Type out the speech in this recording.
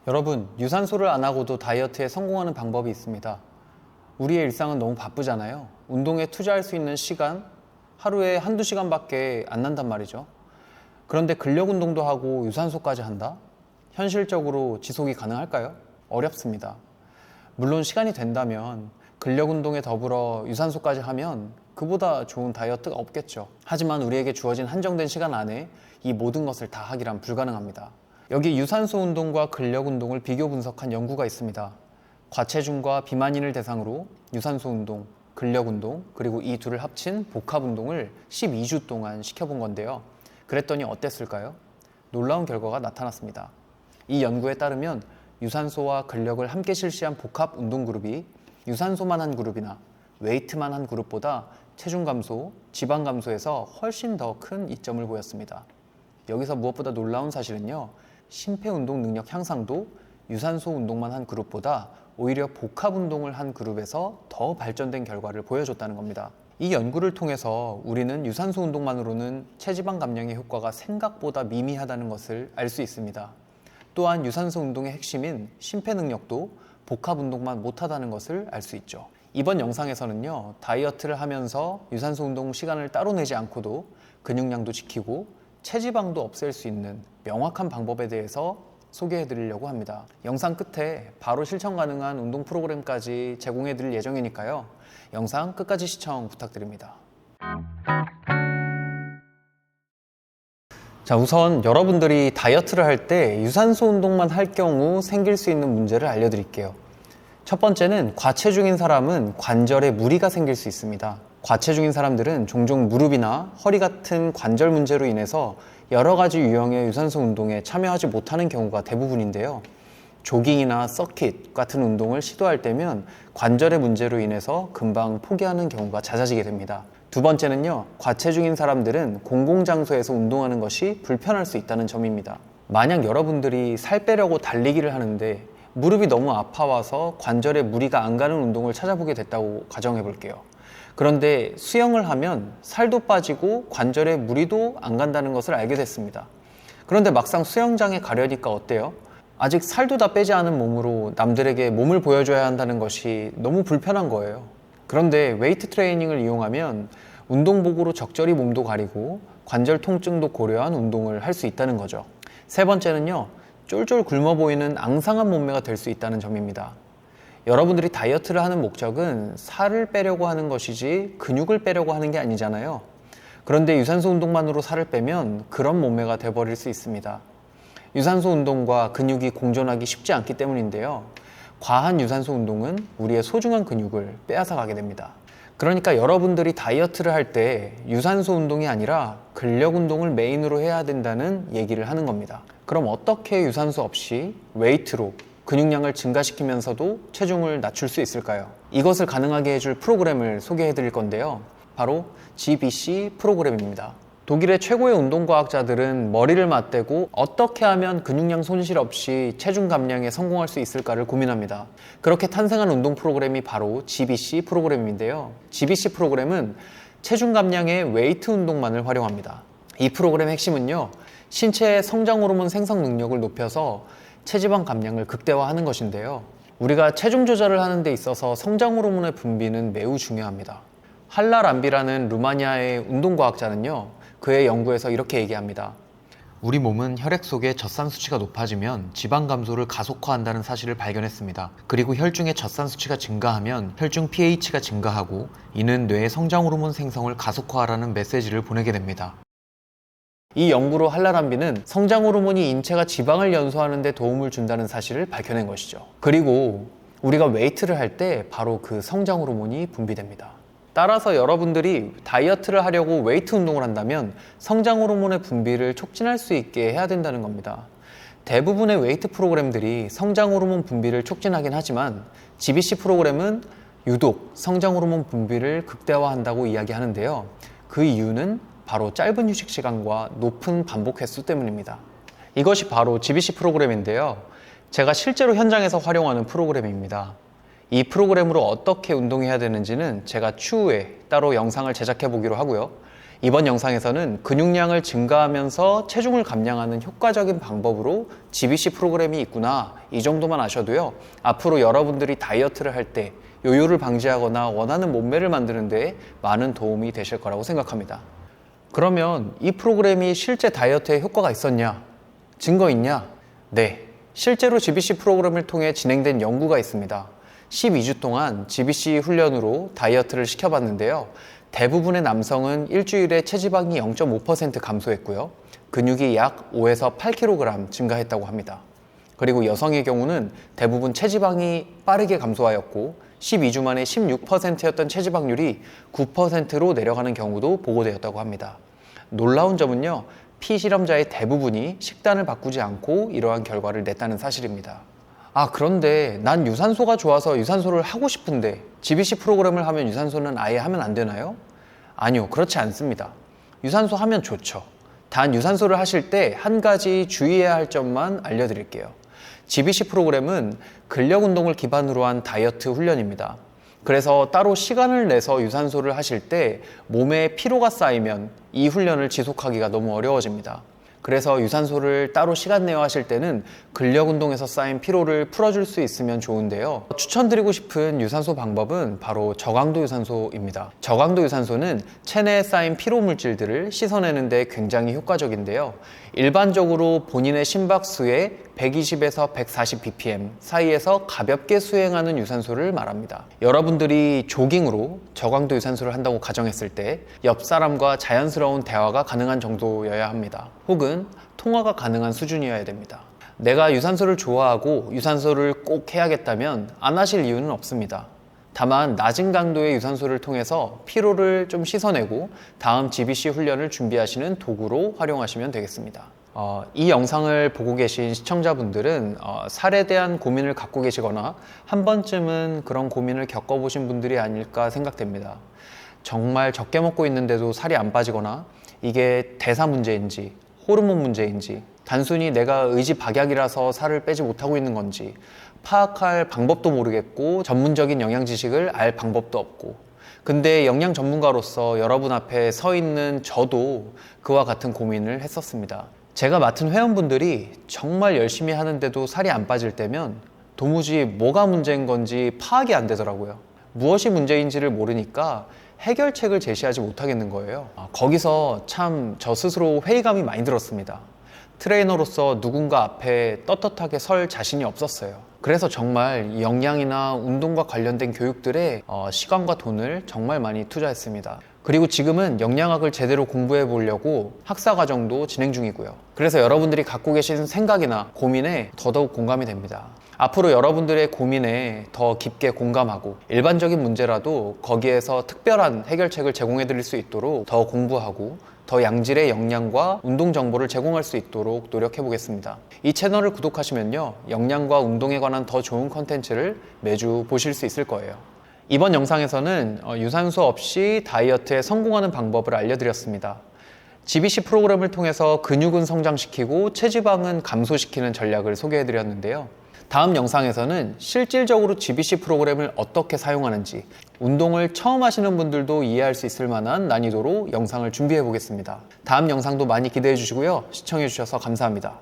여러분, 유산소를 안 하고도 다이어트에 성공하는 방법이 있습니다. 우리의 일상은 너무 바쁘잖아요. 운동에 투자할 수 있는 시간, 하루에 한두 시간밖에 안 난단 말이죠. 그런데 근력 운동도 하고 유산소까지 한다? 현실적으로 지속이 가능할까요? 어렵습니다. 물론 시간이 된다면 근력 운동에 더불어 유산소까지 하면 그보다 좋은 다이어트가 없겠죠. 하지만 우리에게 주어진 한정된 시간 안에 이 모든 것을 다 하기란 불가능합니다. 여기 유산소 운동과 근력 운동을 비교 분석한 연구가 있습니다. 과체중과 비만인을 대상으로 유산소 운동, 근력 운동, 그리고 이 둘을 합친 복합 운동을 12주 동안 시켜본 건데요. 그랬더니 어땠을까요? 놀라운 결과가 나타났습니다. 이 연구에 따르면 유산소와 근력을 함께 실시한 복합 운동 그룹이 유산소만 한 그룹이나 웨이트만 한 그룹보다 체중 감소, 지방 감소에서 훨씬 더 큰 이점을 보였습니다. 여기서 무엇보다 놀라운 사실은요, 심폐운동 능력 향상도 유산소 운동만 한 그룹보다 오히려 복합 운동을 한 그룹에서 더 발전된 결과를 보여줬다는 겁니다. 이 연구를 통해서 우리는 유산소 운동만으로는 체지방 감량의 효과가 생각보다 미미하다는 것을 알 수 있습니다. 또한 유산소 운동의 핵심인 심폐 능력도 복합 운동만 못하다는 것을 알 수 있죠. 이번 영상에서는요, 다이어트를 하면서 유산소 운동 시간을 따로 내지 않고도 근육량도 지키고 체지방도 없앨 수 있는 명확한 방법에 대해서 소개해 드리려고 합니다. 영상 끝에 바로 실천 가능한 운동 프로그램까지 제공해 드릴 예정이니까요. 영상 끝까지 시청 부탁드립니다. 자, 우선 여러분들이 다이어트를 할 때 유산소 운동만 할 경우 생길 수 있는 문제를 알려드릴게요. 첫 번째는 과체중인 사람은 관절에 무리가 생길 수 있습니다. 과체중인 사람들은 종종 무릎이나 허리 같은 관절 문제로 인해서 여러 가지 유형의 유산소 운동에 참여하지 못하는 경우가 대부분인데요. 조깅이나 서킷 같은 운동을 시도할 때면 관절의 문제로 인해서 금방 포기하는 경우가 잦아지게 됩니다. 두 번째는요, 과체중인 사람들은 공공장소에서 운동하는 것이 불편할 수 있다는 점입니다. 만약 여러분들이 살 빼려고 달리기를 하는데 무릎이 너무 아파와서 관절에 무리가 안 가는 운동을 찾아보게 됐다고 가정해 볼게요. 그런데 수영을 하면 살도 빠지고 관절에 무리도 안 간다는 것을 알게 됐습니다. 그런데 막상 수영장에 가려니까 어때요? 아직 살도 다 빼지 않은 몸으로 남들에게 몸을 보여줘야 한다는 것이 너무 불편한 거예요. 그런데 웨이트 트레이닝을 이용하면 운동복으로 적절히 몸도 가리고 관절 통증도 고려한 운동을 할 수 있다는 거죠. 세 번째는요, 쫄쫄 굶어 보이는 앙상한 몸매가 될 수 있다는 점입니다. 여러분들이 다이어트를 하는 목적은 살을 빼려고 하는 것이지 근육을 빼려고 하는 게 아니잖아요. 그런데 유산소 운동만으로 살을 빼면 그런 몸매가 돼버릴 수 있습니다. 유산소 운동과 근육이 공존하기 쉽지 않기 때문인데요. 과한 유산소 운동은 우리의 소중한 근육을 빼앗아 가게 됩니다. 그러니까 여러분들이 다이어트를 할 때 유산소 운동이 아니라 근력 운동을 메인으로 해야 된다는 얘기를 하는 겁니다. 그럼 어떻게 유산소 없이 웨이트로 근육량을 증가시키면서도 체중을 낮출 수 있을까요? 이것을 가능하게 해줄 프로그램을 소개해 드릴 건데요. 바로 GBC 프로그램입니다. 독일의 최고의 운동과학자들은 머리를 맞대고 어떻게 하면 근육량 손실 없이 체중 감량에 성공할 수 있을까를 고민합니다. 그렇게 탄생한 운동 프로그램이 바로 GBC 프로그램인데요. GBC 프로그램은 체중 감량에 웨이트 운동만을 활용합니다. 이 프로그램의 핵심은요, 신체의 성장 호르몬 생성 능력을 높여서 체지방 감량을 극대화하는 것인데요. 우리가 체중 조절을 하는 데 있어서 성장 호르몬의 분비는 매우 중요합니다. 할라 람비라는 루마니아의 운동과학자는요, 그의 연구에서 이렇게 얘기합니다. 우리 몸은 혈액 속에 젖산 수치가 높아지면 지방 감소를 가속화한다는 사실을 발견했습니다. 그리고 혈중의 젖산 수치가 증가하면 혈중 pH가 증가하고 이는 뇌의 성장 호르몬 생성을 가속화하라는 메시지를 보내게 됩니다. 이 연구로 할라 람비는 성장 호르몬이 인체가 지방을 연소하는 데 도움을 준다는 사실을 밝혀낸 것이죠. 그리고 우리가 웨이트를 할 때 바로 그 성장 호르몬이 분비됩니다. 따라서 여러분들이 다이어트를 하려고 웨이트 운동을 한다면 성장 호르몬의 분비를 촉진할 수 있게 해야 된다는 겁니다. 대부분의 웨이트 프로그램들이 성장 호르몬 분비를 촉진하긴 하지만 GBC 프로그램은 유독 성장 호르몬 분비를 극대화한다고 이야기하는데요. 그 이유는 바로 짧은 휴식 시간과 높은 반복 횟수 때문입니다. 이것이 바로 GBC 프로그램인데요. 제가 실제로 현장에서 활용하는 프로그램입니다. 이 프로그램으로 어떻게 운동해야 되는지는 제가 추후에 따로 영상을 제작해 보기로 하고요. 이번 영상에서는 근육량을 증가하면서 체중을 감량하는 효과적인 방법으로 GBC 프로그램이 있구나, 이 정도만 아셔도요, 앞으로 여러분들이 다이어트를 할 때 요요를 방지하거나 원하는 몸매를 만드는 데 많은 도움이 되실 거라고 생각합니다. 그러면 이 프로그램이 실제 다이어트에 효과가 있었냐? 증거 있냐? 네, 실제로 GBC 프로그램을 통해 진행된 연구가 있습니다. 12주 동안 GBC 훈련으로 다이어트를 시켜봤는데요. 대부분의 남성은 일주일에 체지방이 0.5% 감소했고요. 근육이 약 5에서 8kg 증가했다고 합니다. 그리고 여성의 경우는 대부분 체지방이 빠르게 감소하였고 12주 만에 16%였던 체지방률이 9%로 내려가는 경우도 보고되었다고 합니다. 놀라운 점은요, 피실험자의 대부분이 식단을 바꾸지 않고 이러한 결과를 냈다는 사실입니다. 그런데 난 유산소가 좋아서 유산소를 하고 싶은데 GBC 프로그램을 하면 유산소는 아예 하면 안 되나요? 아니요, 그렇지 않습니다. 유산소 하면 좋죠. 단 유산소를 하실 때 한 가지 주의해야 할 점만 알려드릴게요. GBC 프로그램은 근력 운동을 기반으로 한 다이어트 훈련입니다. 그래서 따로 시간을 내서 유산소를 하실 때 몸에 피로가 쌓이면 이 훈련을 지속하기가 너무 어려워집니다. 그래서 유산소를 따로 시간 내어 하실 때는 근력 운동에서 쌓인 피로를 풀어줄 수 있으면 좋은데요. 추천드리고 싶은 유산소 방법은 바로 저강도 유산소입니다. 저강도 유산소는 체내에 쌓인 피로 물질들을 씻어내는 데 굉장히 효과적인데요. 일반적으로 본인의 심박수의 120에서 140 bpm 사이에서 가볍게 수행하는 유산소를 말합니다. 여러분들이 조깅으로 저강도 유산소를 한다고 가정했을 때 옆 사람과 자연스러운 대화가 가능한 정도여야 합니다. 혹은 통화가 가능한 수준이어야 됩니다. 내가 유산소를 좋아하고 유산소를 꼭 해야겠다면 안 하실 이유는 없습니다. 다만 낮은 강도의 유산소를 통해서 피로를 좀 씻어내고 다음 GBC 훈련을 준비하시는 도구로 활용하시면 되겠습니다. 이 영상을 보고 계신 시청자분들은 살에 대한 고민을 갖고 계시거나 한 번쯤은 그런 고민을 겪어보신 분들이 아닐까 생각됩니다. 정말 적게 먹고 있는데도 살이 안 빠지거나 이게 대사 문제인지 호르몬 문제인지 단순히 내가 의지박약이라서 살을 빼지 못하고 있는 건지 파악할 방법도 모르겠고 전문적인 영양 지식을 알 방법도 없고, 근데 영양 전문가로서 여러분 앞에 서 있는 저도 그와 같은 고민을 했었습니다. 제가 맡은 회원분들이 정말 열심히 하는데도 살이 안 빠질 때면 도무지 뭐가 문제인 건지 파악이 안 되더라고요. 무엇이 문제인지를 모르니까 해결책을 제시하지 못하겠는 거예요. 거기서 참 저 스스로 회의감이 많이 들었습니다. 트레이너로서 누군가 앞에 떳떳하게 설 자신이 없었어요. 그래서 정말 영양이나 운동과 관련된 교육들에 시간과 돈을 정말 많이 투자했습니다. 그리고 지금은 영양학을 제대로 공부해 보려고 학사 과정도 진행 중이고요. 그래서 여러분들이 갖고 계신 생각이나 고민에 더더욱 공감이 됩니다. 앞으로 여러분들의 고민에 더 깊게 공감하고 일반적인 문제라도 거기에서 특별한 해결책을 제공해 드릴 수 있도록 더 공부하고 더 양질의 영양과 운동 정보를 제공할 수 있도록 노력해 보겠습니다. 이 채널을 구독하시면요, 영양과 운동에 관한 더 좋은 컨텐츠를 매주 보실 수 있을 거예요. 이번 영상에서는 유산소 없이 다이어트에 성공하는 방법을 알려드렸습니다. GBC 프로그램을 통해서 근육은 성장시키고 체지방은 감소시키는 전략을 소개해드렸는데요. 다음 영상에서는 실질적으로 GBC 프로그램을 어떻게 사용하는지, 운동을 처음 하시는 분들도 이해할 수 있을 만한 난이도로 영상을 준비해 보겠습니다. 다음 영상도 많이 기대해 주시고요. 시청해 주셔서 감사합니다.